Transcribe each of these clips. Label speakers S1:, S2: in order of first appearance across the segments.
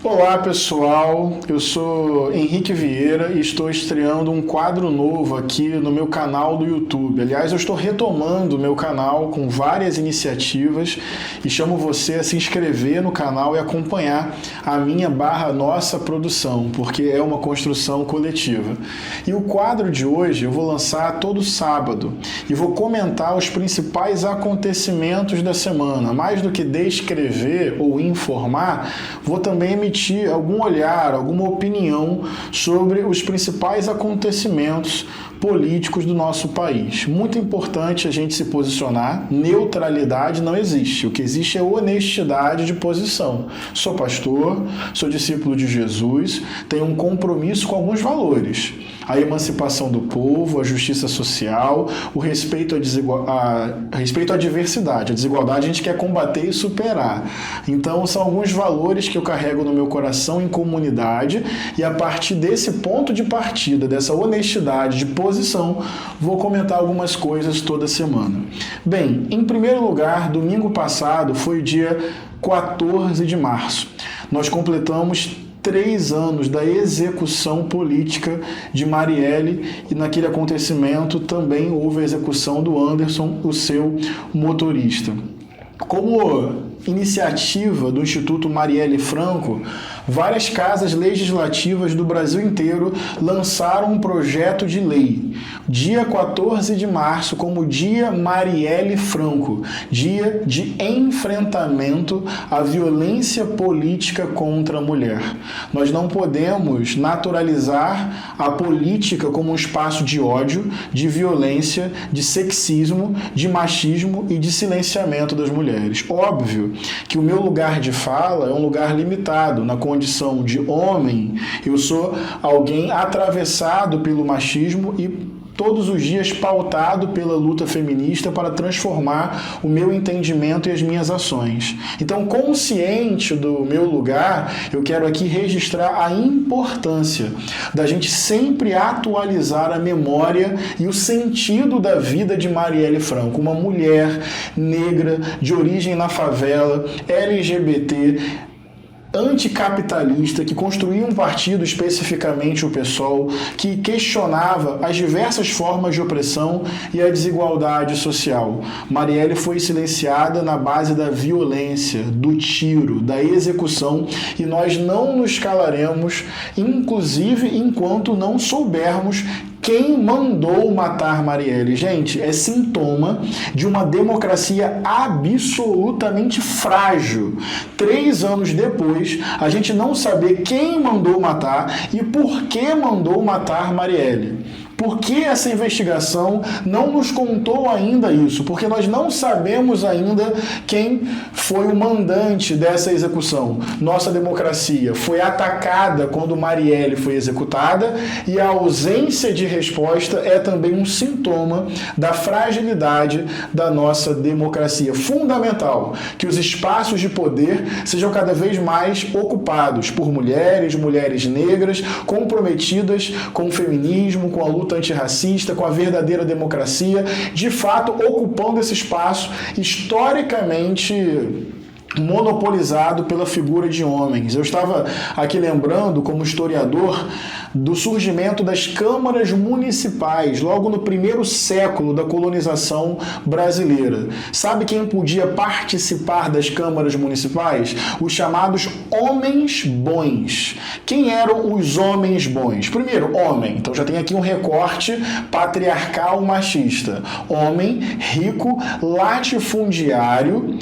S1: Olá pessoal, eu sou Henrique Vieira e estou estreando um quadro novo aqui no meu canal do YouTube. Aliás, eu estou retomando o meu canal com várias iniciativas e chamo você a se inscrever no canal e acompanhar a nossa produção, porque é uma construção coletiva. E o quadro de hoje eu vou lançar todo sábado e vou comentar os principais acontecimentos da semana. Mais do que descrever ou informar, vou também emitir algum olhar, alguma opinião sobre os principais acontecimentos políticos do nosso país. Muito importante a gente se posicionar. Neutralidade não existe. O que existe é honestidade de posição. Sou pastor, sou discípulo de Jesus, tenho um compromisso com alguns valores. A emancipação do povo, a justiça social, o respeito à diversidade. A desigualdade a gente quer combater e superar. Então, são alguns valores que eu carrego no meu coração em comunidade e a partir desse ponto de partida, dessa honestidade de posição, vou comentar algumas coisas toda semana. Bem, em primeiro lugar, domingo passado foi o dia 14 de março. Nós completamos 3 anos da execução política de Marielle e naquele acontecimento também houve a execução do Anderson, o seu motorista. Como iniciativa do Instituto Marielle Franco, várias casas legislativas do Brasil inteiro lançaram um projeto de lei, dia 14 de março, como Dia Marielle Franco, dia de enfrentamento à violência política contra a mulher. Nós não podemos naturalizar a política como um espaço de ódio, de violência, de sexismo, de machismo e de silenciamento das mulheres. Óbvio que o meu lugar de fala é um lugar limitado. Na condição de homem, eu sou alguém atravessado pelo machismo e todos os dias pautado pela luta feminista para transformar o meu entendimento e as minhas ações. Então, consciente do meu lugar, eu quero aqui registrar a importância da gente sempre atualizar a memória e o sentido da vida de Marielle Franco, uma mulher negra, de origem na favela, LGBT, anticapitalista, que construía um partido, especificamente o PSOL, que questionava as diversas formas de opressão e a desigualdade social. Marielle foi silenciada na base da violência, do tiro, da execução, e nós não nos calaremos, inclusive enquanto não soubermos quem mandou matar Marielle. Gente, é sintoma de uma democracia absolutamente frágil. 3 anos depois, a gente não saber quem mandou matar e por que mandou matar Marielle. Por que essa investigação não nos contou ainda isso? Porque nós não sabemos ainda quem foi o mandante dessa execução. Nossa democracia foi atacada quando Marielle foi executada e a ausência de resposta é também um sintoma da fragilidade da nossa democracia. Fundamental que os espaços de poder sejam cada vez mais ocupados por mulheres, mulheres negras, comprometidas com o feminismo, com a luta antirracista, com a verdadeira democracia, de fato ocupando esse espaço historicamente monopolizado pela figura de homens. Eu estava aqui lembrando, como historiador, do surgimento das câmaras municipais, logo no primeiro século da colonização brasileira. Sabe quem podia participar das câmaras municipais? Os chamados homens bons. Quem eram os homens bons? Primeiro, homem. Então já tem aqui um recorte patriarcal machista. Homem rico, latifundiário,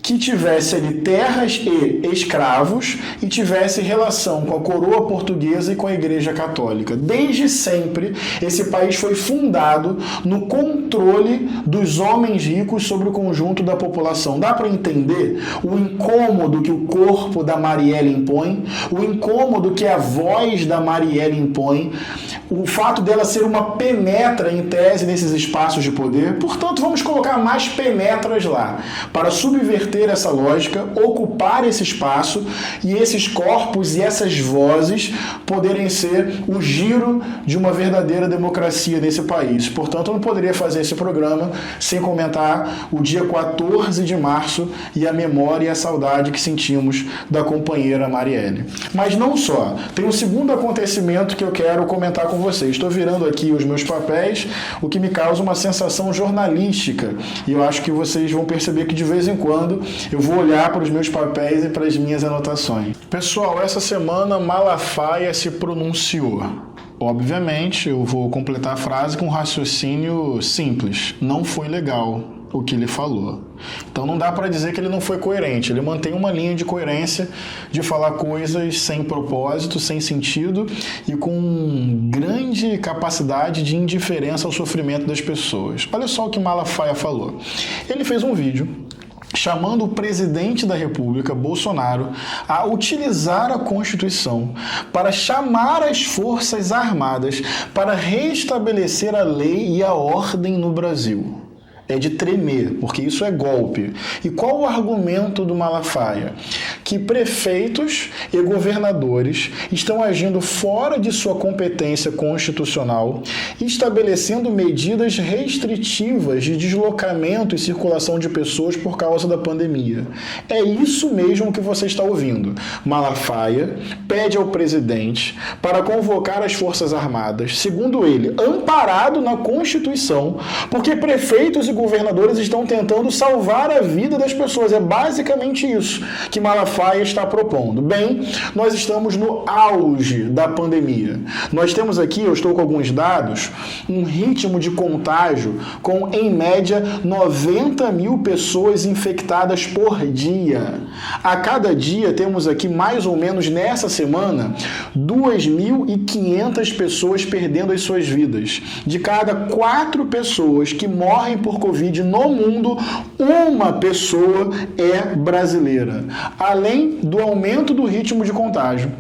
S1: que tivesse ali terras e escravos e tivesse relação com a coroa portuguesa e com a Igreja Católica. Desde sempre, esse país foi fundado no controle dos homens ricos sobre o conjunto da população. Dá para entender o incômodo que o corpo da Marielle impõe, o incômodo que a voz da Marielle impõe, o fato dela ser uma penetra em tese nesses espaços de poder. Portanto, vamos colocar mais penetras lá, para subverter inverter essa lógica, ocupar esse espaço e esses corpos e essas vozes poderem ser o giro de uma verdadeira democracia nesse país. Portanto, eu não poderia fazer esse programa sem comentar o dia 14 de março e a memória e a saudade que sentimos da companheira Marielle. Mas não só. Tem um segundo acontecimento que eu quero comentar com vocês. Estou virando aqui os meus papéis, o que me causa uma sensação jornalística. E eu acho que vocês vão perceber que de vez em quando eu vou olhar para os meus papéis e para as minhas anotações. Pessoal, essa semana Malafaia se pronunciou. Obviamente, eu vou completar a frase com um raciocínio simples. Não foi legal o que ele falou. Então não dá para dizer que ele não foi coerente. Ele mantém uma linha de coerência de falar coisas sem propósito, sem sentido e com grande capacidade de indiferença ao sofrimento das pessoas. Olha só o que Malafaia falou. Ele fez um vídeo chamando o presidente da República, Bolsonaro, a utilizar a Constituição para chamar as Forças Armadas para restabelecer a lei e a ordem no Brasil. É de tremer, porque isso é golpe. E qual o argumento do Malafaia? Que prefeitos e governadores estão agindo fora de sua competência constitucional, estabelecendo medidas restritivas de deslocamento e circulação de pessoas por causa da pandemia. É isso mesmo que você está ouvindo. Malafaia pede ao presidente para convocar as Forças Armadas, segundo ele, amparado na Constituição, porque prefeitos e governadores estão tentando salvar a vida das pessoas. É basicamente isso que Malafaia está propondo. Bem, nós estamos no auge da pandemia. Nós temos aqui, eu estou com alguns dados, um ritmo de contágio com, em média, 90 mil pessoas infectadas por dia. A cada dia temos aqui, mais ou menos nessa semana, 2.500 pessoas perdendo as suas vidas. De cada 4 pessoas que morrem por Covid no mundo, uma pessoa é brasileira. Além do aumento do ritmo de contágio,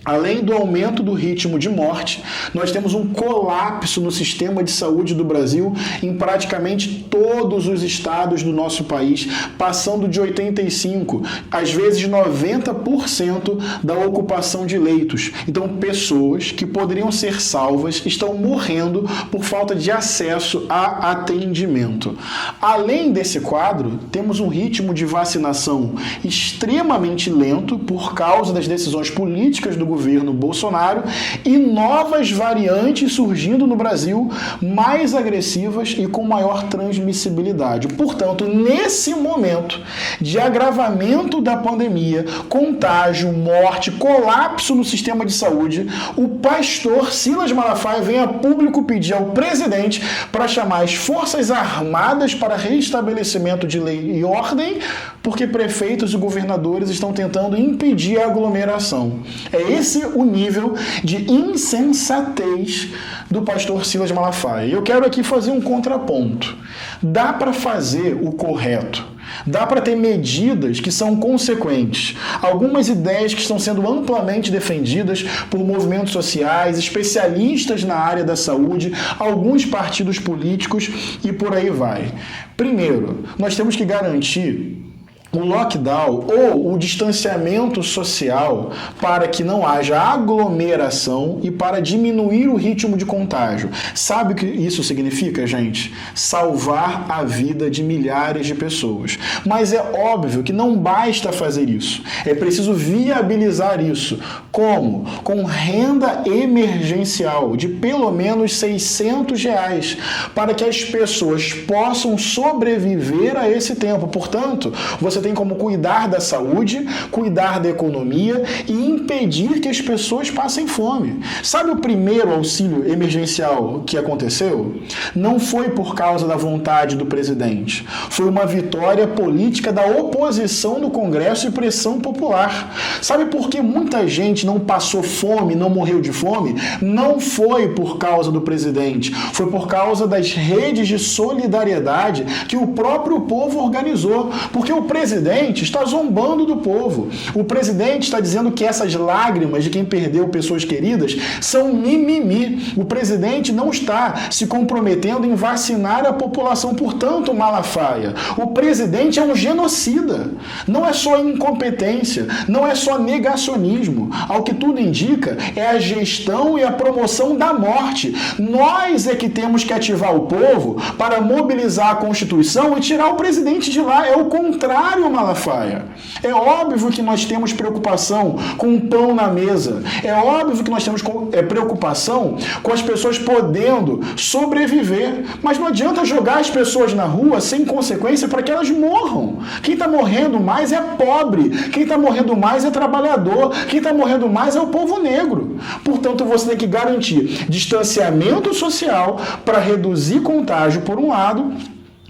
S1: além do aumento do ritmo de morte, nós temos um colapso no sistema de saúde do Brasil em praticamente todos os estados do nosso país, passando de 85%, às vezes 90% da ocupação de leitos. Então, pessoas que poderiam ser salvas estão morrendo por falta de acesso a atendimento. Além desse quadro, temos um ritmo de vacinação extremamente lento por causa das decisões políticas do governo Bolsonaro e novas variantes surgindo no Brasil, mais agressivas e com maior transmissibilidade. Portanto, nesse momento de agravamento da pandemia, contágio, morte, colapso no sistema de saúde, o pastor Silas Malafaia vem a público pedir ao presidente para chamar as Forças Armadas para restabelecimento de lei e ordem, porque prefeitos e governadores estão tentando impedir a aglomeração. É esse o nível de insensatez do pastor Silas Malafaia. E eu quero aqui fazer um contraponto. Dá para fazer o correto. Dá para ter medidas que são consequentes. Algumas ideias que estão sendo amplamente defendidas por movimentos sociais, especialistas na área da saúde, alguns partidos políticos e por aí vai. Primeiro, nós temos que garantir o lockdown ou o distanciamento social para que não haja aglomeração e para diminuir o ritmo de contágio. Sabe o que isso significa, gente? Salvar a vida de milhares de pessoas. Mas é óbvio que não basta fazer isso. É preciso viabilizar isso. Como? Com renda emergencial de pelo menos R$600 para que as pessoas possam sobreviver a esse tempo. Portanto, você tem como cuidar da saúde, cuidar da economia e impedir que as pessoas passem fome. Sabe o primeiro auxílio emergencial que aconteceu? Não foi por causa da vontade do presidente. Foi uma vitória política da oposição no Congresso e pressão popular. Sabe por que muita gente não passou fome, não morreu de fome? Não foi por causa do presidente. Foi por causa das redes de solidariedade que o próprio povo organizou. Porque o presidente presidente está zombando do povo. O presidente está dizendo que essas lágrimas de quem perdeu pessoas queridas são mimimi. O presidente não está se comprometendo em vacinar a população. Portanto, Malafaia, o presidente é um genocida. Não é só incompetência, não é só negacionismo. Ao que tudo indica, é a gestão e a promoção da morte. Nós é que temos que ativar o povo para mobilizar a Constituição e tirar o presidente de lá. É o contrário, Malafaia. É óbvio que nós temos preocupação com o pão na mesa. É óbvio que nós temos preocupação com as pessoas podendo sobreviver. Mas não adianta jogar as pessoas na rua sem consequência para que elas morram. Quem está morrendo mais é pobre. Quem está morrendo mais é trabalhador. Quem está morrendo mais é o povo negro. Portanto, você tem que garantir distanciamento social para reduzir contágio por um lado,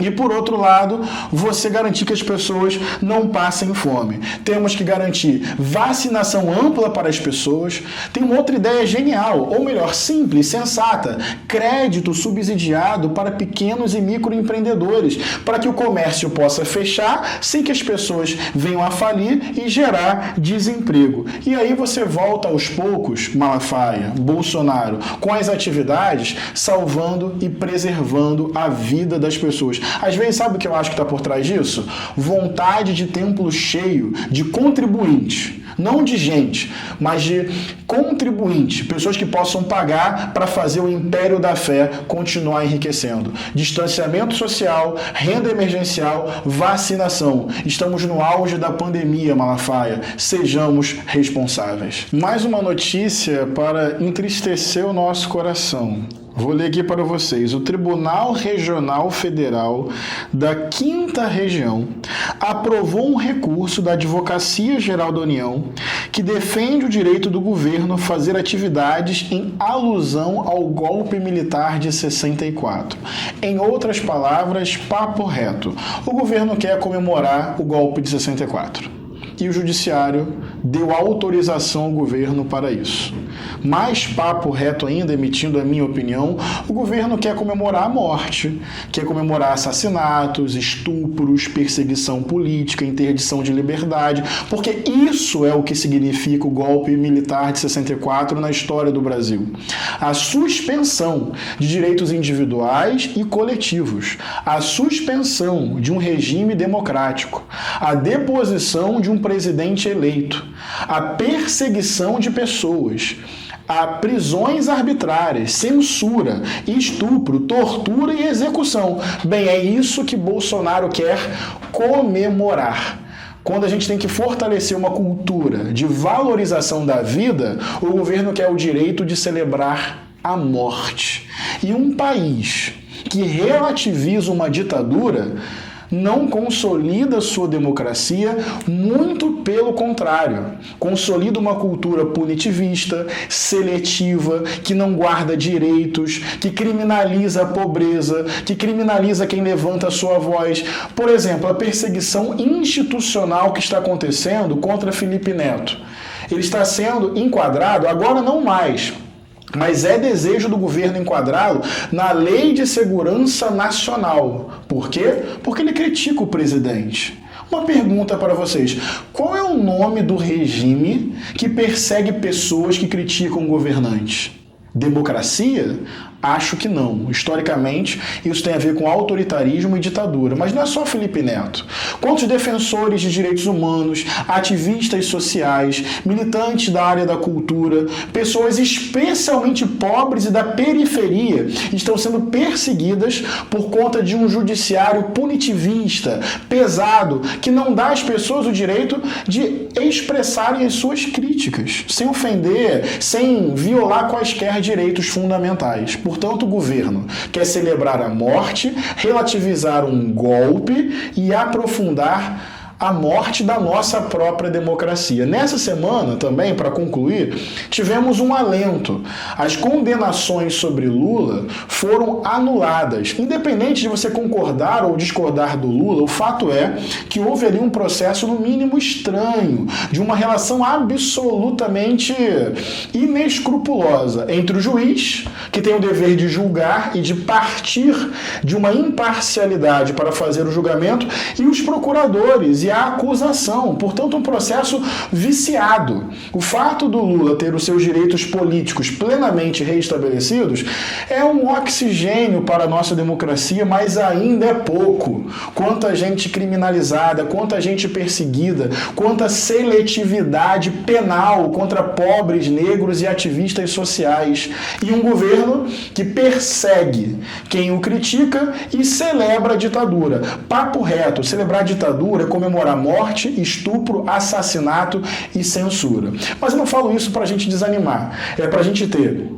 S1: e, por outro lado, você garantir que as pessoas não passem fome. Temos que garantir vacinação ampla para as pessoas. Tem uma outra ideia genial, ou melhor, simples, sensata. Crédito subsidiado para pequenos e microempreendedores, para que o comércio possa fechar sem que as pessoas venham a falir e gerar desemprego. E aí você volta aos poucos, Malafaia, Bolsonaro, com as atividades, salvando e preservando a vida das pessoas. Às vezes, sabe o que eu acho que está por trás disso? Vontade de templo cheio de contribuintes. Não de gente, mas de contribuintes. Pessoas que possam pagar para fazer o império da fé continuar enriquecendo. Distanciamento social, renda emergencial, vacinação. Estamos no auge da pandemia, Malafaia. Sejamos responsáveis. Mais uma notícia para entristecer o nosso coração. Vou ler aqui para vocês. O Tribunal Regional Federal da 5ª Região aprovou um recurso da Advocacia Geral da União que defende o direito do governo fazer atividades em alusão ao golpe militar de 64. Em outras palavras, papo reto. O governo quer comemorar o golpe de 64. E o Judiciário deu autorização ao governo para isso. Mais papo reto ainda, emitindo a minha opinião, o governo quer comemorar a morte, quer comemorar assassinatos, estupros, perseguição política, interdição de liberdade, porque isso é o que significa o golpe militar de 64 na história do Brasil. A suspensão de direitos individuais e coletivos, a suspensão de um regime democrático, a deposição de um presidente eleito, a perseguição de pessoas, a prisões arbitrárias, censura, estupro, tortura e execução. Bem, é isso que Bolsonaro quer comemorar. Quando a gente tem que fortalecer uma cultura de valorização da vida, o governo quer o direito de celebrar a morte. E um país que relativiza uma ditadura não consolida sua democracia, muito pelo contrário. Consolida uma cultura punitivista, seletiva, que não guarda direitos, que criminaliza a pobreza, que criminaliza quem levanta a sua voz. Por exemplo, a perseguição institucional que está acontecendo contra Felipe Neto. Ele está sendo enquadrado, agora não mais, mas é desejo do governo enquadrá-lo na Lei de Segurança Nacional. Por quê? Porque ele critica o presidente. Uma pergunta para vocês. Qual é o nome do regime que persegue pessoas que criticam governantes? Democracia? Acho que não. Historicamente, isso tem a ver com autoritarismo e ditadura. Mas não é só Felipe Neto. Quantos defensores de direitos humanos, ativistas sociais, militantes da área da cultura, pessoas especialmente pobres e da periferia estão sendo perseguidas por conta de um judiciário punitivista, pesado, que não dá às pessoas o direito de expressarem as suas críticas, sem ofender, sem violar quaisquer direitos fundamentais. Portanto, o governo quer celebrar a morte, relativizar um golpe e aprofundar a morte da nossa própria democracia. Nessa semana, também, para concluir, tivemos um alento. As condenações sobre Lula foram anuladas. Independente de você concordar ou discordar do Lula, o fato é que houve ali um processo, no mínimo, estranho, de uma relação absolutamente inescrupulosa entre o juiz, que tem o dever de julgar e de partir de uma imparcialidade para fazer o julgamento, e os procuradores e a acusação. Portanto, um processo viciado. O fato do Lula ter os seus direitos políticos plenamente reestabelecidos é um oxigênio para a nossa democracia, mas ainda é pouco. Quanta gente criminalizada, quanta gente perseguida, quanta seletividade penal contra pobres, negros e ativistas sociais. E um governo que persegue quem o critica e celebra a ditadura. Papo reto, celebrar a ditadura é comemorar morte, estupro, assassinato e censura. Mas eu não falo isso para a gente desanimar, é para a gente ter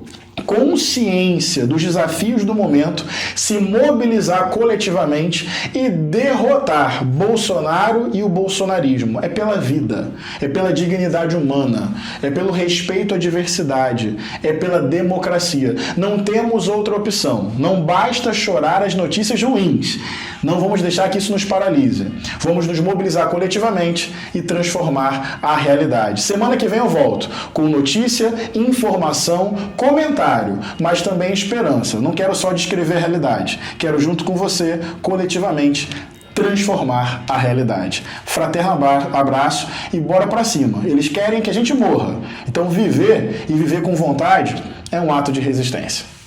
S1: consciência dos desafios do momento, se mobilizar coletivamente e derrotar Bolsonaro e o bolsonarismo. É pela vida, é pela dignidade humana, é pelo respeito à diversidade, é pela democracia. Não temos outra opção. Não basta chorar as notícias ruins. Não vamos deixar que isso nos paralise. Vamos nos mobilizar coletivamente e transformar a realidade. Semana que vem eu volto com notícia, informação, comentário, mas também esperança. Não quero só descrever a realidade. Quero, junto com você, coletivamente, transformar a realidade. Fraterno abraço e bora pra cima. Eles querem que a gente morra. Então viver e viver com vontade é um ato de resistência.